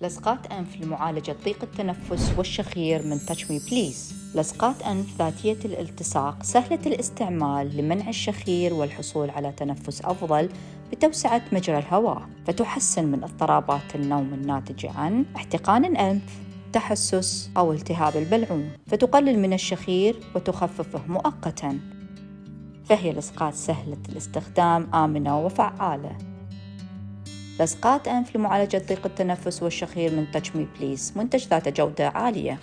لصقات أنف لمعالجة ضيق التنفس والشخير من Touch Me Please. لصقات أنف ذاتية الالتصاق سهلة الاستعمال لمنع الشخير والحصول على تنفس أفضل بتوسعة مجرى الهواء، فتحسن من اضطرابات النوم الناتجة عن احتقان الأنف، تحسس أو التهاب البلعوم، فتقلل من الشخير وتخففه مؤقتاً. فهي لصقات سهلة الاستخدام، آمنة وفعالة. لصقات أنف لمعالجة ضيق التنفس والشخير من Touch Me Please، منتج ذات جودة عالية.